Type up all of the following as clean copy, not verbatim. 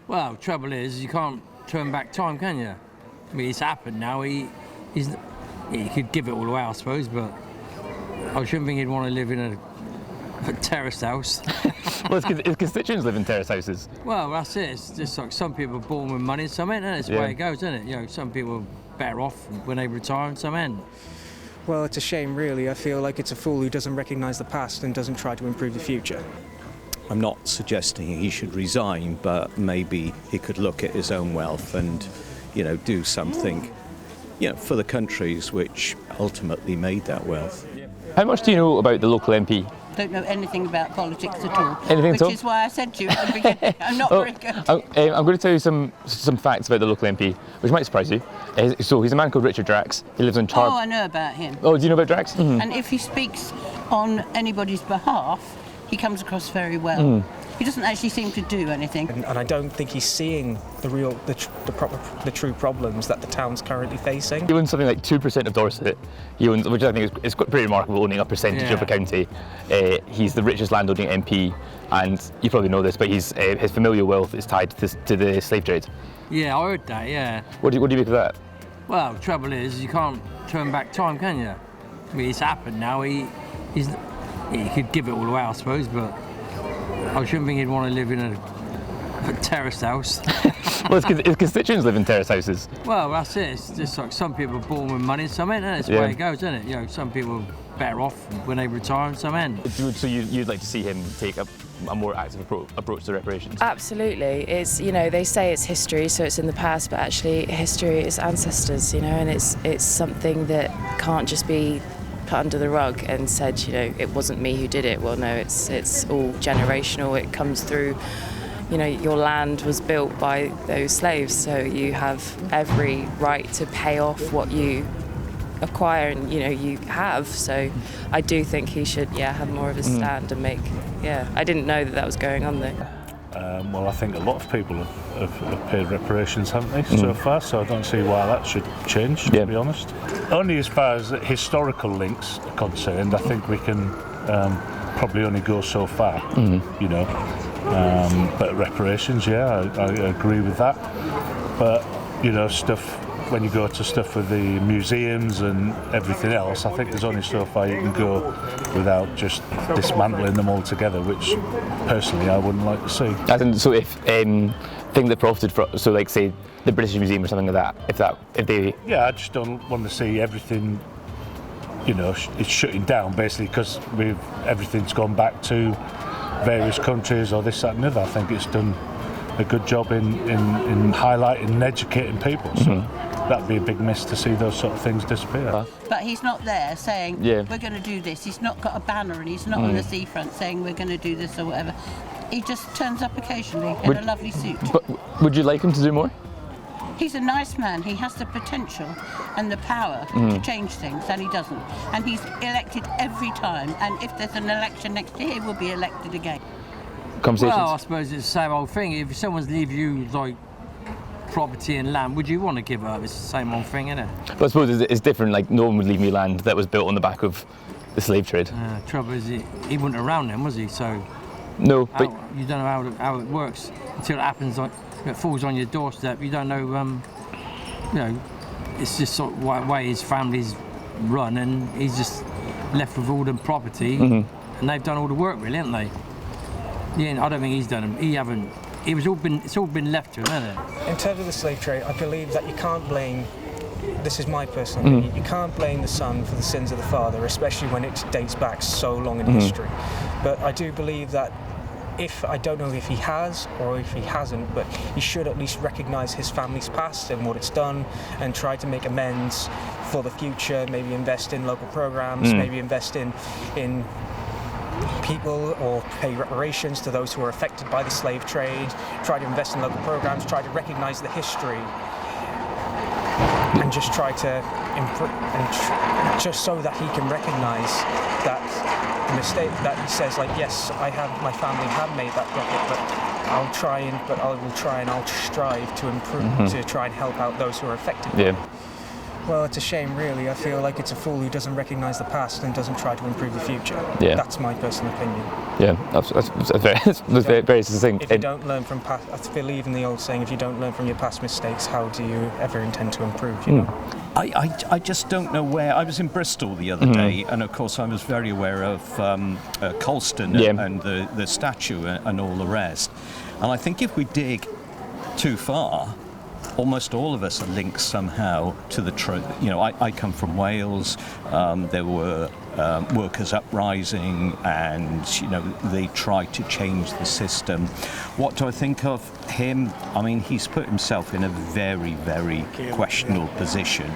Well, trouble is, you can't turn back time, can you? I mean, it's happened now. He could give it all away, I suppose, but I shouldn't think he'd want to live in a terraced house. Well, his constituents live in terrace houses. Well, that's it. It's just like some people are born with money and some ain't, and it's the way it goes, isn't it? You know, some people are better off when they retire and some ain't. Well, it's a shame, really. I feel like it's a fool who doesn't recognise the past and doesn't try to improve the future. I'm not suggesting he should resign, but maybe he could look at his own wealth and, do something, for the countries which ultimately made that wealth. How much do you know about the local MP? Don't know anything about politics at all. Anything at all? Which is why I said to you at the beginning, I'm not very good. I'm going to tell you some facts about the local MP, which might surprise you. So he's a man called Richard Drax. He lives on Oh, I know about him. Oh, do you know about Drax? Mm-hmm. And if he speaks on anybody's behalf, he comes across very well. He doesn't actually seem to do anything. And I don't think he's seeing the true problems that the town's currently facing. He owns something like 2% of Dorset. He owns, which I think is pretty remarkable, owning a percentage of a county. He's the richest landowning MP, and you probably know this, but his familial wealth is tied to the slave trade. Yeah, I heard that, yeah. What do you make of that? Well, the trouble is, you can't turn back time, can you? I mean, it's happened now. He could give it all away, I suppose, but I shouldn't think he'd want to live in a terraced house. Well, his constituents live in terrace houses. Well, that's it. It's just like some people are born with money and some ain't, and it's the way it goes, isn't it? You know, some people are better off when they retire and some ain't. So you'd like to see him take a more active approach to reparations? Absolutely. It's, they say it's history, so it's in the past, but actually history is ancestors, and it's something that can't just be put under the rug and said, it wasn't me who did it. Well, no, it's all generational. It comes through, your land was built by those slaves, so you have every right to pay off what you acquire and, you have. So I do think he should, have more of a stand and make, I didn't know that was going on though. Well, I think a lot of people have paid reparations, haven't they, so far, so I don't see why that should change, to be honest. Only as far as historical links are concerned, I think we can probably only go so far, but reparations, I agree with that. But, stuff, when you go to stuff with the museums and everything else, I think there's only so far you can go without just dismantling them altogether, which personally I wouldn't like to see. So if thing that profited from, so like say the British Museum or something like that, if they... Yeah, I just don't want to see everything, it's shutting down basically because everything's gone back to various countries or this, that and the other. I think it's done a good job in highlighting and educating people. So that'd be a big miss to see those sort of things disappear. But he's not there saying, we're going to do this. He's not got a banner and he's not on the seafront saying we're going to do this or whatever. He just turns up occasionally in a lovely suit. But would you like him to do more? He's a nice man. He has the potential and the power to change things, and he doesn't. And he's elected every time. And if there's an election next year, he will be elected again. Conversations? Well, I suppose it's the same old thing. If someone's leave you like property and land, would you want to give up? It's the same old thing, isn't it? But I suppose it's different. Like no one would leave me land that was built on the back of the slave trade. Trouble is, he wasn't around then, was he? So no, but you don't know how it works until it happens. Like it falls on your doorstep. You don't know. It's just sort of way his family's run, and he's just left with all the property, and they've done all the work, really, haven't they? Yeah, I don't think he's done them. It's all been left to him, hasn't it? In terms of the slave trade, I believe that you can't blame, this is my personal opinion, you can't blame the son for the sins of the father, especially when it dates back so long in history. But I do believe that I don't know if he has or if he hasn't, but he should at least recognise his family's past and what it's done and try to make amends for the future, maybe invest in local programmes, maybe invest in people or pay reparations to those who are affected by the slave trade, try to invest in local programs, try to recognise the history and just try to just so that he can recognise that the mistake that he says, like, yes, my family have made that profit, but I will try and I'll strive to improve, to try and help out those who are affected. Yeah. Well, it's a shame, really. I feel like it's a fool who doesn't recognise the past and doesn't try to improve the future. Yeah. That's my personal opinion. Yeah, that's very succinct. If you don't learn from past, I believe in the old saying, if you don't learn from your past mistakes, how do you ever intend to improve, you know? I just don't know where. I was in Bristol the other day, and of course I was very aware of Colston and the statue and all the rest. And I think if we dig too far, almost all of us are linked somehow to the truth. You know, I come from Wales. There were workers' uprising, and they tried to change the system. What do I think of him? I mean, he's put himself in a very, very questionable position,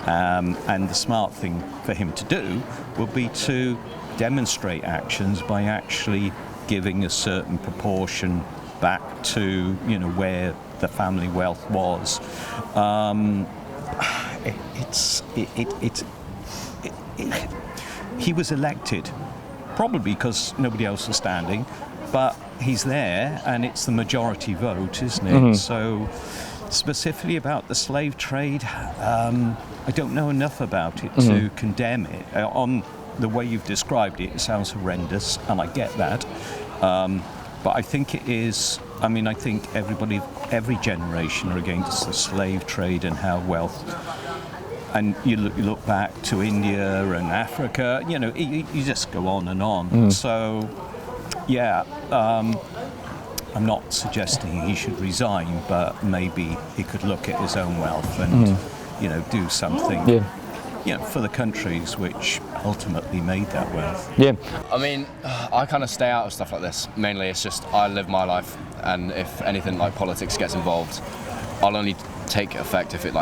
and the smart thing for him to do would be to demonstrate actions by actually giving a certain proportion back to where the family wealth was. He was elected, probably because nobody else was standing, but he's there, and it's the majority vote, isn't it? So, specifically about the slave trade, I don't know enough about it to condemn it. On the way you've described it, it sounds horrendous, and I get that. But I think it is. I mean, I think every generation are against the slave trade and how wealth. And you look back to India and Africa. You just go on and on. So, yeah, I'm not suggesting he should resign, but maybe he could look at his own wealth and do something. Yeah. For the countries which ultimately made that wealth. Yeah. I mean, I kind of stay out of stuff like this. Mainly, it's just I live my life, and if anything like politics gets involved, I'll only take effect if it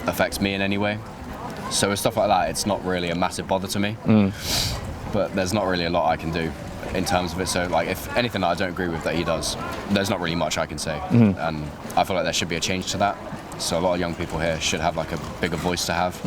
affects me in any way. So with stuff like that, it's not really a massive bother to me. But there's not really a lot I can do in terms of it. So if anything that I don't agree with that he does, there's not really much I can say. And I feel like there should be a change to that. So a lot of young people here should have a bigger voice to have.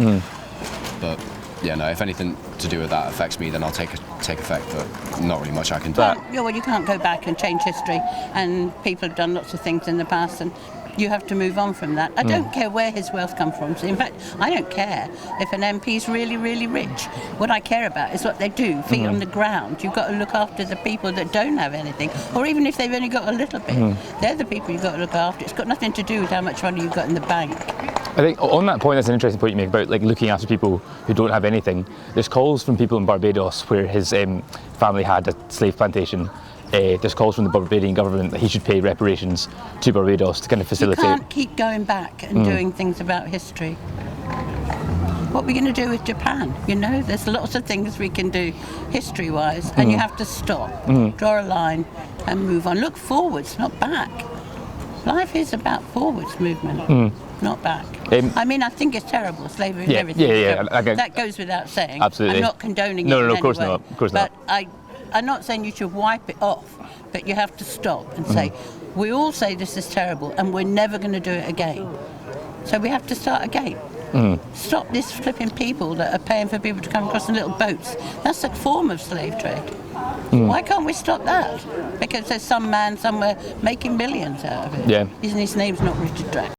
But if anything to do with that affects me, then I'll take effect, but not really much I can do. Well, you can't go back and change history, and people have done lots of things in the past, and you have to move on from that. I don't care where his wealth comes from. In fact, I don't care if an MP is really, really rich. What I care about is what they do, feet on the ground. You've got to look after the people that don't have anything, or even if they've only got a little bit. They're the people you've got to look after. It's got nothing to do with how much money you've got in the bank. I think on that point, that's an interesting point you make about looking after people who don't have anything. There's calls from people in Barbados where his family had a slave plantation. There's calls from the Barbadian government that he should pay reparations to Barbados to kind of facilitate. You can't keep going back and doing things about history. What are we going to do with Japan? There's lots of things we can do history-wise, and you have to stop, draw a line, and move on. Look forwards, not back. Life is about forwards movement. Not back. I think it's terrible, slavery and everything. That goes without saying. Absolutely. I'm not condoning it. No, in of any course way. not. Of course but not. I'm not saying you should wipe it off, but you have to stop and say, we all say this is terrible and we're never going to do it again. So we have to start again. Stop this flipping people that are paying for people to come across in little boats. That's a form of slave trade. Why can't we stop that? Because there's some man somewhere making millions out of it. Yeah. His name's not Richard Drax.